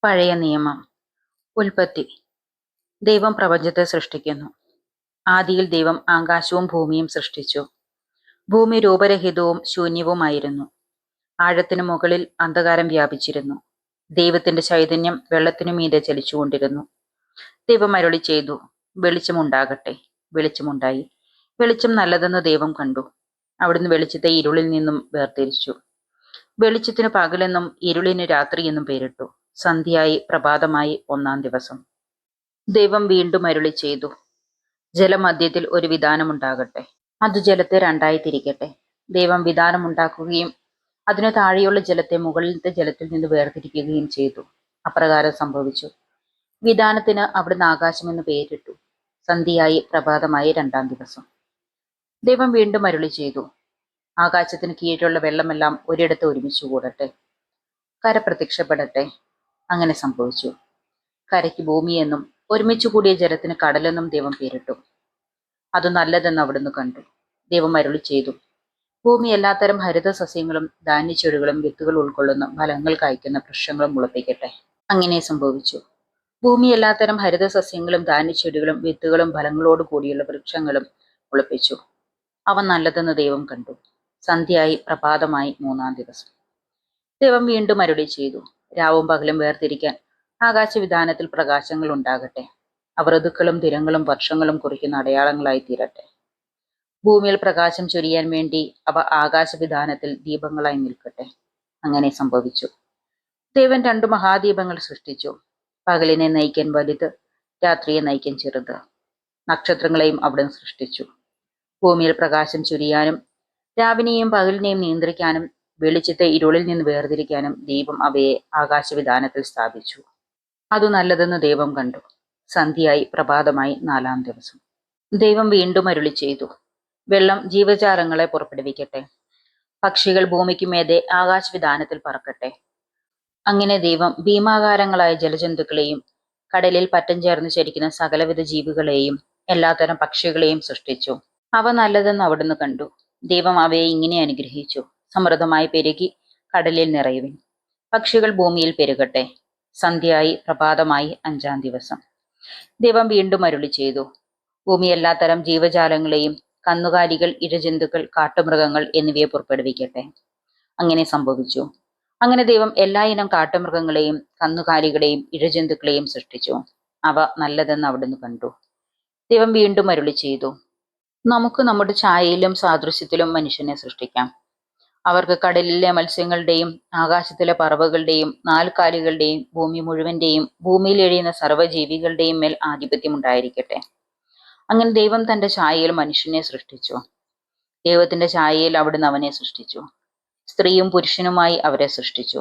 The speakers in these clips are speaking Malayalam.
പഴയ നിയമം. ഉൽപ്പത്തി. ദൈവം പ്രപഞ്ചത്തെ സൃഷ്ടിക്കുന്നു. ആദിയിൽ ദൈവം ആകാശവും ഭൂമിയും സൃഷ്ടിച്ചു. ഭൂമി രൂപരഹിതവും ശൂന്യവുമായിരുന്നു. ആഴത്തിനു മുകളിൽ അന്ധകാരം വ്യാപിച്ചിരുന്നു. ദൈവത്തിന്റെ ചൈതന്യം വെള്ളത്തിനു മീതെ ചലിച്ചുകൊണ്ടിരുന്നു. ദൈവം അരുളി ചെയ്തു, വെളിച്ചമുണ്ടാകട്ടെ. വെളിച്ചമുണ്ടായി. വെളിച്ചം നല്ലതെന്ന് ദൈവം കണ്ടു. അവിടുന്ന് വെളിച്ചത്തെ ഇരുളിൽ നിന്നും വേർതിരിച്ചു. വെളിച്ചത്തിന് പകലെന്നും ഇരുളിന് രാത്രിയെന്നും പേരിട്ടു. സന്ധ്യയായി പ്രഭാതമായി ഒന്നാം ദിവസം. ദൈവം വീണ്ടും അരുളി ചെയ്തു, ജലമധ്യത്തിൽ ഒരു വിധാനമുണ്ടാകട്ടെ. അത് ജലത്തെ രണ്ടായി തിരിക്കട്ടെ. ദൈവം വിധാനമുണ്ടാക്കുകയും അതിനു താഴെയുള്ള ജലത്തെ മുകളിലത്തെ ജലത്തിൽ നിന്ന് വേർതിരിക്കുകയും ചെയ്തു. അപ്രകാരം സംഭവിച്ചു. വിധാനത്തിന് അവിടുന്ന് ആകാശമെന്ന് പേരിട്ടു. സന്ധ്യയായി പ്രഭാതമായി രണ്ടാം ദിവസം. ദൈവം വീണ്ടും അരുളി ചെയ്തു, ആകാശത്തിന് കീഴിലുള്ള വെള്ളമെല്ലാം ഒരിടത്ത് ഒരുമിച്ച് കൂടട്ടെ. കര പ്രത്യക്ഷപ്പെടട്ടെ. അങ്ങനെ സംഭവിച്ചു. കരയ്ക്ക് ഭൂമിയെന്നും ഒരുമിച്ച് കൂടിയ ജലത്തിന് കടലെന്നും ദൈവം പേരിട്ടു. അത് നല്ലതെന്ന് അവിടുന്ന് കണ്ടു. ദൈവം അരുളി ചെയ്തു, ഭൂമി എല്ലാത്തരം ഹരിത സസ്യങ്ങളും ധാന്യച്ചെടികളും വിത്തുകൾ ഉൾക്കൊള്ളുന്ന ഫലങ്ങൾ കായ്ക്കുന്ന വൃക്ഷങ്ങളും മുളപ്പിക്കട്ടെ. അങ്ങനെ സംഭവിച്ചു. ഭൂമി എല്ലാത്തരം ഹരിത സസ്യങ്ങളും ധാന്യച്ചെടികളും വിത്തുകളും ഫലങ്ങളോട് കൂടിയുള്ള വൃക്ഷങ്ങളും മുളപ്പിച്ചു. അവ നല്ലതെന്ന് ദൈവം കണ്ടു. സന്ധ്യയായി പ്രഭാതമായി മൂന്നാം ദിവസം. ദൈവം വീണ്ടും അരുളി ചെയ്തു, രാവും പകലും വേർതിരിക്കാൻ ആകാശവിധാനത്തിൽ പ്രകാശങ്ങൾ ഉണ്ടാകട്ടെ. അവ ഋതുക്കളും ദിനങ്ങളും വർഷങ്ങളും കുറിക്കുന്ന അടയാളങ്ങളായി തീരട്ടെ. ഭൂമിയിൽ പ്രകാശം ചൊരിയാൻ വേണ്ടി അവ ആകാശവിധാനത്തിൽ ദീപങ്ങളായി നിൽക്കട്ടെ. അങ്ങനെ സംഭവിച്ചു. ദൈവം രണ്ടു മഹാദീപങ്ങൾ സൃഷ്ടിച്ചു. പകലിനെ നയിക്കാൻ വലുത്, രാത്രിയെ നയിക്കാൻ ചെറുത്. നക്ഷത്രങ്ങളെയും അവിടുന്ന് സൃഷ്ടിച്ചു. ഭൂമിയിൽ പ്രകാശം ചൊരിയാനും രാവിനെയും പകലിനെയും നിയന്ത്രിക്കാനും വെളിച്ചത്തെ ഇരുളിൽ നിന്ന് വേർതിരിക്കാനും ദൈവം അവയെ ആകാശവിധാനത്തിൽ സ്ഥാപിച്ചു. അതു നല്ലതെന്ന് ദൈവം കണ്ടു. സന്ധ്യയായി പ്രഭാതമായി നാലാം ദിവസം. ദൈവം വീണ്ടും അരുളി ചെയ്തു, വെള്ളം ജീവജാലങ്ങളെ പുറപ്പെടുവിക്കട്ടെ. പക്ഷികൾ ഭൂമിക്ക് മേതെ ആകാശവിധാനത്തിൽ പറക്കട്ടെ. അങ്ങനെ ദൈവം ഭീമാകാരങ്ങളായ ജലജന്തുക്കളെയും കടലിൽ പറ്റം ചേർന്ന് ചരിക്കുന്ന സകലവിധ ജീവികളെയും എല്ലാത്തരം പക്ഷികളെയും സൃഷ്ടിച്ചു. അവ നല്ലതെന്ന് അവിടുന്ന് കണ്ടു. ദൈവം അവയെ ഇങ്ങനെ അനുഗ്രഹിച്ചു, സമൃദ്ധമായി പെരുകി കടലിൽ നിറയുവിൻ. പക്ഷികൾ ഭൂമിയിൽ പെരുകട്ടെ. സന്ധ്യയായി പ്രഭാതമായി അഞ്ചാം ദിവസം. ദൈവം വീണ്ടും അരുളി ചെയ്തു, ഭൂമി എല്ലാത്തരം ജീവജാലങ്ങളെയും കന്നുകാലികൾ, ഇഴജന്തുക്കൾ, കാട്ടുമൃഗങ്ങൾ എന്നിവയെ പുറപ്പെടുവിക്കട്ടെ. അങ്ങനെ സംഭവിച്ചു. അങ്ങനെ ദൈവം എല്ലാ ഇനം കാട്ടുമൃഗങ്ങളെയും കന്നുകാലികളെയും ഇഴജന്തുക്കളെയും സൃഷ്ടിച്ചു. അവ നല്ലതെന്ന് അവിടുന്ന് കണ്ടു. ദൈവം വീണ്ടും അരുളി ചെയ്തു, നമുക്ക് നമ്മുടെ ഛായയിലും സാദൃശ്യത്തിലും മനുഷ്യനെ സൃഷ്ടിക്കാം. അവർക്ക് കടലിലെ മത്സ്യങ്ങളുടെയും ആകാശത്തിലെ പറവകളുടെയും നാൽക്കാലികളുടെയും ഭൂമി മുഴുവന്റെയും ഭൂമിയിൽ എഴിയുന്ന സർവ്വജീവികളുടെയും മേൽ ആധിപത്യം ഉണ്ടായിരിക്കട്ടെ. അങ്ങനെ ദൈവം തന്റെ ഛായയിൽ മനുഷ്യനെ സൃഷ്ടിച്ചു. ദൈവത്തിന്റെ ഛായയിൽ അവിടുന്ന് അവനെ സൃഷ്ടിച്ചു. സ്ത്രീയും പുരുഷനുമായി അവരെ സൃഷ്ടിച്ചു.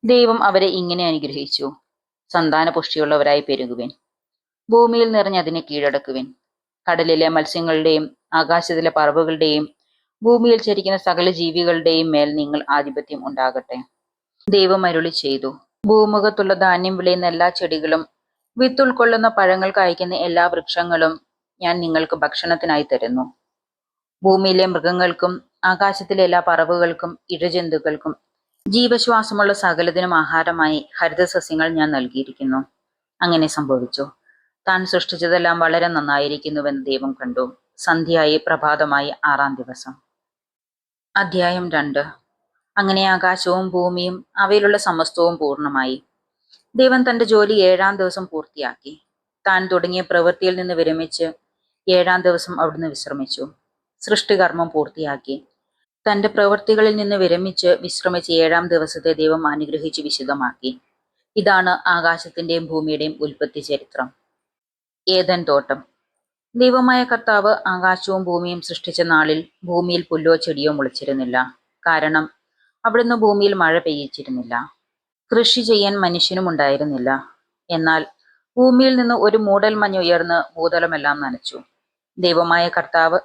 ദൈവം അവരെ ഇങ്ങനെ അനുഗ്രഹിച്ചു, സന്താന പുഷ്ടിയുള്ളവരായി പെരുകുവിൻ. ഭൂമിയിൽ നിറഞ്ഞ് അതിനെ കീഴടക്കുവിൻ. കടലിലെ മത്സ്യങ്ങളുടെയും ആകാശത്തിലെ പറവുകളുടെയും ഭൂമിയിൽ ചരിക്കുന്ന സകല ജീവികളുടെയും മേൽ നിങ്ങൾ ആധിപത്യം ഉണ്ടാകട്ടെ. ദൈവം അരുളി ചെയ്തു, ഭൂമുഖത്തുള്ള ധാന്യം വിളയുന്ന എല്ലാ ചെടികളും വിത്തുൾക്കൊള്ളുന്ന പഴങ്ങൾ കായ്ക്കുന്ന എല്ലാ വൃക്ഷങ്ങളും ഞാൻ നിങ്ങൾക്ക് ഭക്ഷണത്തിനായി തരുന്നു. ഭൂമിയിലെ മൃഗങ്ങൾക്കും ആകാശത്തിലെ എല്ലാ പറവുകൾക്കും ഇഴജന്തുക്കൾക്കും ജീവശ്വാസമുള്ള സകലതിനും ആഹാരമായി ഹരിതസസ്യങ്ങൾ ഞാൻ നൽകിയിരിക്കുന്നു. അങ്ങനെ സംഭവിച്ചു. താൻ സൃഷ്ടിച്ചതെല്ലാം വളരെ നന്നായിരിക്കുന്നുവെന്ന് ദൈവം കണ്ടു. സന്ധ്യയായി പ്രഭാതമായി ആറാം ദിവസം. അധ്യായം 2. അങ്ങനെ ആകാശവും ഭൂമിയും അവയിലുള്ള സമസ്തവും പൂർണ്ണമായി. ദൈവം തന്റെ ജോലി ഏഴാം ദിവസം പൂർത്തിയാക്കി. താൻ തുടങ്ങിയ പ്രവൃത്തിയിൽ നിന്ന് വിരമിച്ച് ഏഴാം ദിവസം അവിടുന്ന് വിശ്രമിച്ചു. സൃഷ്ടികർമ്മം പൂർത്തിയാക്കി. തന്റെ പ്രവൃത്തികളിൽ നിന്ന് വിരമിച്ച് വിശ്രമിച്ച് ഏഴാം ദിവസത്തെ ദൈവം അനുഗ്രഹിച്ച് വിശുദ്ധമാക്കി. ഇതാണ് ആകാശത്തിന്റെയും ഭൂമിയുടെയും ഉൽപ്പത്തി ചരിത്രം. ഏദൻ തോട്ടം. ദൈവമായ കർത്താവ് ആകാശവും ഭൂമിയും സൃഷ്ടിച്ച നാളിൽ ഭൂമിയിൽ പുല്ലോ ചെടിയോ മുളച്ചിരുന്നില്ല. കാരണം അവിടുന്ന് ഭൂമിയിൽ മഴ പെയ്യിച്ചിരുന്നില്ല. കൃഷി ചെയ്യാൻ മനുഷ്യനും ഉണ്ടായിരുന്നില്ല. എന്നാൽ ഭൂമിയിൽ നിന്ന് ഒരു മൂടൽമഞ്ഞ് ഉയർന്ന് ഭൂതലമെല്ലാം നനച്ചു. ദൈവമായ കർത്താവ്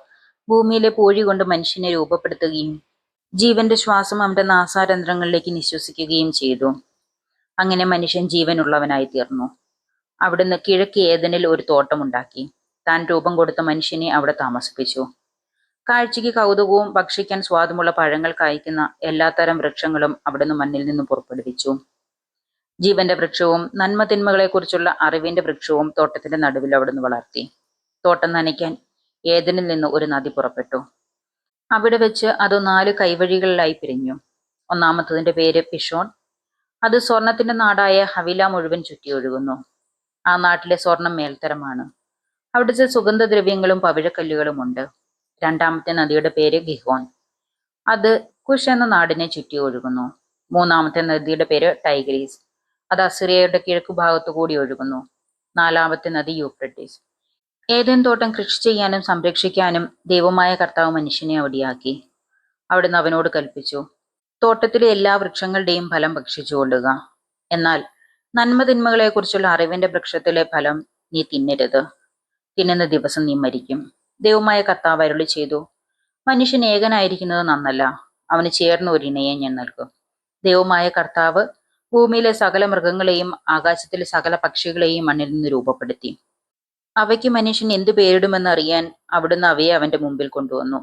ഭൂമിയിലെ പൂഴി കൊണ്ട് മനുഷ്യനെ രൂപപ്പെടുത്തുകയും ജീവന്റെ ശ്വാസം അവന്റെ നാസാരന്ധ്രങ്ങളിലേക്ക് നിശ്വസിക്കുകയും ചെയ്തു. അങ്ങനെ മനുഷ്യൻ ജീവനുള്ളവനായി തീർന്നു. അവിടുന്ന് കിഴക്ക് ഏദനിൽ ഒരു തോട്ടമുണ്ടാക്കി. താൻ രൂപം കൊടുത്ത മനുഷ്യനെ അവിടെ താമസിപ്പിച്ചു. കാഴ്ചയ്ക്ക് കൗതുകവും ഭക്ഷിക്കാൻ സ്വാദുമുള്ള പഴങ്ങൾ കായ്ക്കുന്ന എല്ലാത്തരം വൃക്ഷങ്ങളും അവിടുന്ന് മണ്ണിൽ നിന്നും പുറപ്പെടുവിച്ചു. ജീവന്റെ വൃക്ഷവും നന്മ തിന്മകളെക്കുറിച്ചുള്ള അറിവിന്റെ വൃക്ഷവും തോട്ടത്തിന്റെ നടുവിൽ അവിടുന്ന് വളർത്തി. തോട്ടം നനയ്ക്കാൻ ഏദനിൽ നിന്ന് ഒരു നദി പുറപ്പെട്ടു. അവിടെ വെച്ച് അത് 4 കൈവഴികളിലായി പിരിഞ്ഞു. ഒന്നാമത്തതിന്റെ പേര് പിഷോൺ. അത് സ്വർണത്തിന്റെ നാടായ ഹവില മുഴുവൻ ചുറ്റിയൊഴുകുന്നു. ആ നാട്ടിലെ സ്വർണം മേൽത്തരമാണ്. അവിടുത്തെ സുഗന്ധദ്രവ്യങ്ങളും പവിഴക്കല്ലുകളും ഉണ്ട്. രണ്ടാമത്തെ നദിയുടെ പേര് ഗിഹോൻ. അത് കുഷ് എന്ന നാടിനെ ചുറ്റി ഒഴുകുന്നു. മൂന്നാമത്തെ നദിയുടെ പേര് ടൈഗ്രീസ്. അത് അസിറിയയുടെ കിഴക്കു ഭാഗത്തു കൂടി ഒഴുകുന്നു. നാലാമത്തെ നദി യൂഫ്രട്ടീസ്. ഏദൻ തോട്ടം കൃഷി ചെയ്യാനും സംരക്ഷിക്കാനും ദൈവമായ കർത്താവ് മനുഷ്യനെ അവിടെയാക്കി. അവിടുന്ന് അവനോട് കൽപ്പിച്ചു, തോട്ടത്തിലെ എല്ലാ വൃക്ഷങ്ങളുടെയും ഫലം ഭക്ഷിച്ചുകൊള്ളുക. എന്നാൽ നന്മതിന്മകളെക്കുറിച്ചുള്ള അറിവിന്റെ വൃക്ഷത്തിലെ ഫലം നീ തിന്നരുത്. തിന്നുന്ന ദിവസം നീ മരിക്കും. ദൈവമായ കർത്താവ് അരുളി ചെയ്തു, മനുഷ്യൻ ഏകനായിരിക്കുന്നത് നന്നല്ല. അവന് ചേർന്ന ഒരു ഇണയെ ഞാൻ നൽകും. ദൈവമായ കർത്താവ് ഭൂമിയിലെ സകല മൃഗങ്ങളെയും ആകാശത്തിലെ സകല പക്ഷികളെയും മണ്ണിൽ നിന്ന് രൂപപ്പെടുത്തി. അവയ്ക്ക് മനുഷ്യൻ എന്തു പേരിടുമെന്ന് അറിയാൻ അവിടുന്ന് അവയെ അവന്റെ മുമ്പിൽ കൊണ്ടുവന്നു.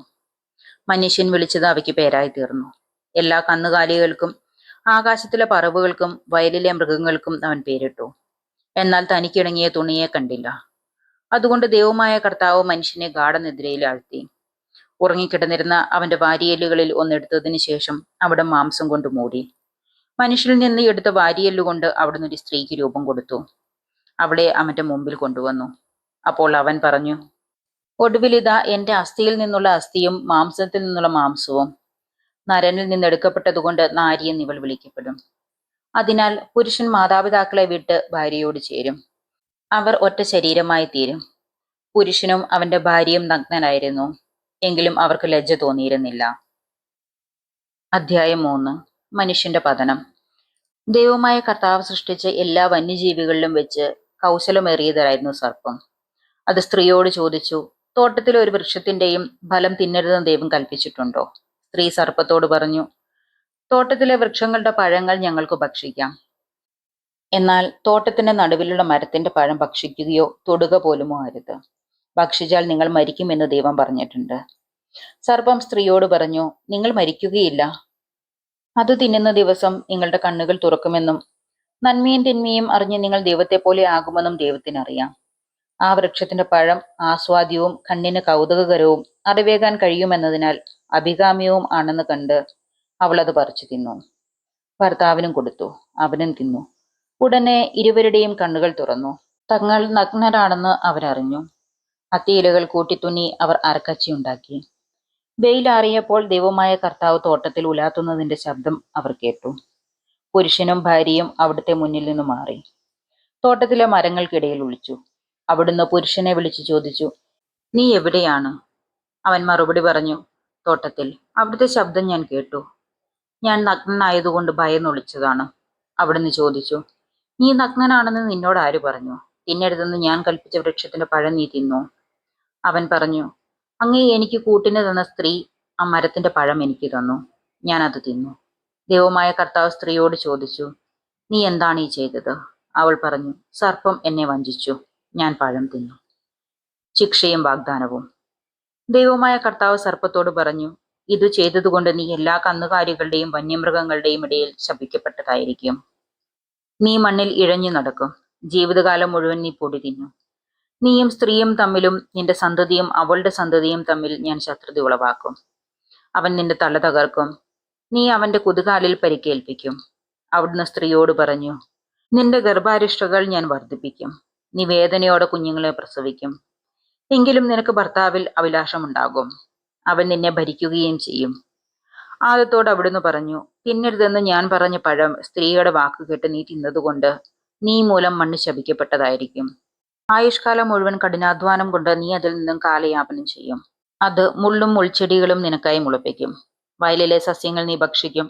മനുഷ്യൻ വിളിച്ചത് അവയ്ക്ക് പേരായി തീർന്നു. എല്ലാ കന്നുകാലികൾക്കും ആകാശത്തിലെ പറവുകൾക്കും വയലിലെ മൃഗങ്ങൾക്കും അവൻ പേരിട്ടു. എന്നാൽ തനിക്കിണങ്ങിയ തുണിയെ കണ്ടില്ല. അതുകൊണ്ട് ദൈവമായ കർത്താവ് മനുഷ്യനെ ഗാഢനിദ്രയിൽ ആഴ്ത്തി. ഉറങ്ങിക്കിടന്നിരുന്ന അവന്റെ വാരിയെല്ലുകളിൽ ഒന്നെടുത്തതിന് ശേഷം അവിടെ മാംസം കൊണ്ട് മൂടി. മനുഷ്യനിൽ നിന്ന് എടുത്ത വാരിയെല്ലുകൊണ്ട് അവിടുന്ന് ഒരു സ്ത്രീക്ക് രൂപം കൊടുത്തു. അവളെ അവന്റെ മുമ്പിൽ കൊണ്ടുവന്നു. അപ്പോൾ അവൻ പറഞ്ഞു, ഒടുവിലിതാ എന്റെ അസ്ഥിയിൽ നിന്നുള്ള അസ്ഥിയും മാംസത്തിൽ നിന്നുള്ള മാംസവും. നരനിൽ നിന്നെടുക്കപ്പെട്ടതുകൊണ്ട് നാരി എന്ന് ഇവൾ വിളിക്കപ്പെടും. അതിനാൽ പുരുഷൻ മാതാപിതാക്കളെ വിട്ട് ഭാര്യയോട് ചേരും. അവർ ഒറ്റ ശരീരമായി തീരും. പുരുഷനും അവന്റെ ഭാര്യയും നഗ്നനായിരുന്നു, എങ്കിലും അവർക്ക് ലജ്ജ തോന്നിയിരുന്നില്ല. അധ്യായം 3. മനുഷ്യന്റെ പതനം. ദൈവമായ കർത്താവ് സൃഷ്ടിച്ച എല്ലാ വന്യജീവികളിലും വെച്ച് കൗശലമേറിയതായിരുന്നു സർപ്പം. അത് സ്ത്രീയോട് ചോദിച്ചു, തോട്ടത്തിലെ ഒരു വൃക്ഷത്തിന്റെയും ഫലം തിന്നരുതെന്ന് ദൈവം കൽപ്പിച്ചിട്ടുണ്ടോ? സ്ത്രീ സർപ്പത്തോട് പറഞ്ഞു, തോട്ടത്തിലെ വൃക്ഷങ്ങളുടെ പഴങ്ങൾ ഞങ്ങൾക്ക് ഭക്ഷിക്കാം. എന്നാൽ തോട്ടത്തിന്റെ നടുവിലുള്ള മരത്തിന്റെ പഴം ഭക്ഷിക്കുകയോ തൊടുക പോലുമോ അരുത്. ഭക്ഷിച്ചാൽ നിങ്ങൾ മരിക്കുമെന്ന് ദൈവം പറഞ്ഞിട്ടുണ്ട്. സർപ്പം സ്ത്രീയോട് പറഞ്ഞു, നിങ്ങൾ മരിക്കുകയില്ല. അത് തിന്നുന്ന ദിവസം നിങ്ങളുടെ കണ്ണുകൾ തുറക്കുമെന്നും നന്മയും തിന്മയും അറിഞ്ഞ് നിങ്ങൾ ദൈവത്തെ പോലെ ആകുമെന്നും ദൈവത്തിനറിയാം. ആ വൃക്ഷത്തിന്റെ പഴം ആസ്വാദ്യവും കണ്ണിന് കൗതുകകരവും അറിവേകാൻ കഴിയുമെന്നതിനാൽ അഭികാമ്യവും ആണെന്ന് കണ്ട് അവൾ അത് പറിച്ചു തിന്നു. ഭർത്താവിനും കൊടുത്തു, അവനും തിന്നു. ഉടനെ ഇരുവരുടെയും കണ്ണുകൾ തുറന്നു. തങ്ങൾ നഗ്നരാണെന്ന് അവരറിഞ്ഞു. അത്തിയിലകൾ കൂട്ടിത്തുന്നി അവർ അരക്കച്ചി ഉണ്ടാക്കി. വെയിലാറിയപ്പോൾ ദൈവമായ കർത്താവ് തോട്ടത്തിൽ ഉലാത്തുന്നതിന്റെ ശബ്ദം അവർ കേട്ടു. പുരുഷനും ഭാര്യയും അവിടുത്തെ മുന്നിൽ നിന്ന് മാറി തോട്ടത്തിലെ മരങ്ങൾക്കിടയിൽ ഒളിച്ചു. അവിടുന്ന് പുരുഷനെ വിളിച്ചു ചോദിച്ചു, നീ എവിടെയാണ്? അവൻ മറുപടി പറഞ്ഞു, തോട്ടത്തിൽ. അവിടുത്തെ ശബ്ദം ഞാൻ കേട്ടു. ഞാൻ നഗ്നനായതുകൊണ്ട് ഭയന്നൊളിച്ചതാണ്. അവിടുന്ന് ചോദിച്ചു, നീ നഗ്നനാണെന്ന് നിന്നോട് ആര് പറഞ്ഞു? തിന്നരുതെന്ന് ഞാൻ കൽപ്പിച്ച വൃക്ഷത്തിന്റെ പഴം നീ തിന്നോ? അവൻ പറഞ്ഞു, അങ്ങേ എനിക്ക് കൂട്ടിന് തന്ന സ്ത്രീ ആ മരത്തിന്റെ പഴം എനിക്ക് തന്നു. ഞാൻ അത് തിന്നു. ദൈവമായ കർത്താവ് സ്ത്രീയോട് ചോദിച്ചു, നീ എന്താണ് ഈ ചെയ്തത്? അവൾ പറഞ്ഞു, സർപ്പം എന്നെ വഞ്ചിച്ചു, ഞാൻ പഴം തിന്നു. ശിക്ഷയും വാഗ്ദാനവും. ദൈവമായ കർത്താവ് സർപ്പത്തോട് പറഞ്ഞു, ഇത് ചെയ്തതുകൊണ്ട് നീ എല്ലാ കന്നുകാലികളുടെയും വന്യമൃഗങ്ങളുടെയും ഇടയിൽ ശപിക്കപ്പെട്ടതായിരിക്കും. നീ മണ്ണിൽ ഇഴഞ്ഞു നടക്കും. ജീവിതകാലം മുഴുവൻ നീ പൊടി തിന്നും. നീയും സ്ത്രീയും തമ്മിലും നിന്റെ സന്തതിയും അവളുടെ സന്തതിയും തമ്മിൽ ഞാൻ ശത്രുത ഉളവാക്കും. അവൻ നിന്റെ തല തകർക്കും, നീ അവന്റെ കുതുകാലിൽ പരിക്കേൽപ്പിക്കും. അവിടുന്ന് സ്ത്രീയോട് പറഞ്ഞു, നിന്റെ ഗർഭാരിഷ്ടകൾ ഞാൻ വർദ്ധിപ്പിക്കും. നീ വേദനയോടെ കുഞ്ഞുങ്ങളെ പ്രസവിക്കും. എങ്കിലും നിനക്ക് ഭർത്താവിൽ അഭിലാഷമുണ്ടാകും. അവൻ നിന്നെ ഭരിക്കുകയും ചെയ്യും. ആദത്തോട് അവിടുന്ന് പറഞ്ഞു, തിന്നരുതെന്ന് ഞാൻ പറഞ്ഞ പഴം സ്ത്രീയുടെ വാക്കുകേട്ട് നീ തിന്നതുകൊണ്ട് നീ മൂലം മണ്ണ് ശപിക്കപ്പെട്ടതായിരിക്കും. ആയുഷ്കാലം മുഴുവൻ കഠിനാധ്വാനം കൊണ്ട് നീ അതിൽ നിന്നും കാലയാപനം ചെയ്യും. അത് മുള്ളും മുൾച്ചെടികളും നിനക്കായി മുളപ്പിക്കും. വയലിലെ സസ്യങ്ങൾ നീ ഭക്ഷിക്കും.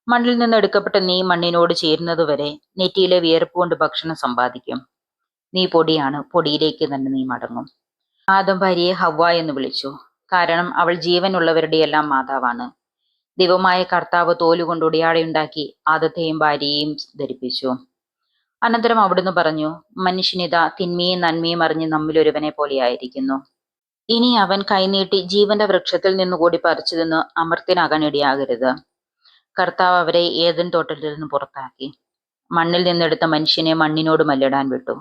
മണ്ണിൽ നിന്ന് എടുക്കപ്പെട്ട നീ മണ്ണിനോട് ചേരുന്നതുവരെ നെറ്റിയിലെ വിയർപ്പ് കൊണ്ട് ഭക്ഷണം സമ്പാദിക്കും. നീ പൊടിയാണ്, പൊടിയിലേക്ക് തന്നെ നീ മടങ്ങും. ആദം ഭാര്യയെ ഹവ്വ എന്ന് വിളിച്ചു, കാരണം അവൾ ജീവനുള്ളവരുടെ എല്ലാം മാതാവാണ്. ദൈവമായ കർത്താവ് തോലുകൊണ്ട് ഉടയാടയുണ്ടാക്കി ആദത്തെയും ഭാര്യയെയും ധരിപ്പിച്ചു. അനന്തരം അവിടുന്ന് പറഞ്ഞു, മനുഷ്യനിതാ തിന്മയും നന്മയും അറിഞ്ഞ് നമ്മിലൊരുവനെ പോലെയായിരിക്കുന്നു. ഇനി അവൻ കൈനീട്ടി ജീവന്റെ വൃക്ഷത്തിൽ നിന്നുകൂടി പറിച്ചു തിന്ന് അമർത്യനാകാൻ ഇടയാകരുത്. കർത്താവ് അവരെ ഏദൻ തോട്ടത്തിൽ നിന്ന് പുറത്താക്കി. മണ്ണിൽ നിന്നെടുത്ത മനുഷ്യനെ മണ്ണിനോട് മല്ലിടാൻ വിട്ടു.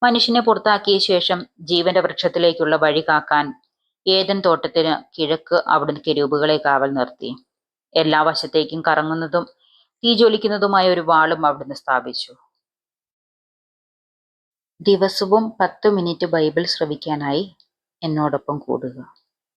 മനുഷ്യനെ പുറത്താക്കിയ ശേഷം ജീവന്റെ വൃക്ഷത്തിലേക്കുള്ള വഴി കാക്കാൻ ഏദൻ തോട്ടത്തിന് കിഴക്ക് അവിടുന്ന് കെരൂബുകളെ കാവൽ നിർത്തി. എല്ലാ വശത്തേക്കും കറങ്ങുന്നതും തീ ജ്വലിക്കുന്നതുമായ ഒരു വാളും അവിടുന്ന് സ്ഥാപിച്ചു. ദിവസവും 10 മിനിറ്റ് ബൈബിൾ ശ്രവിക്കാനായി എന്നോടൊപ്പം കൂടുക.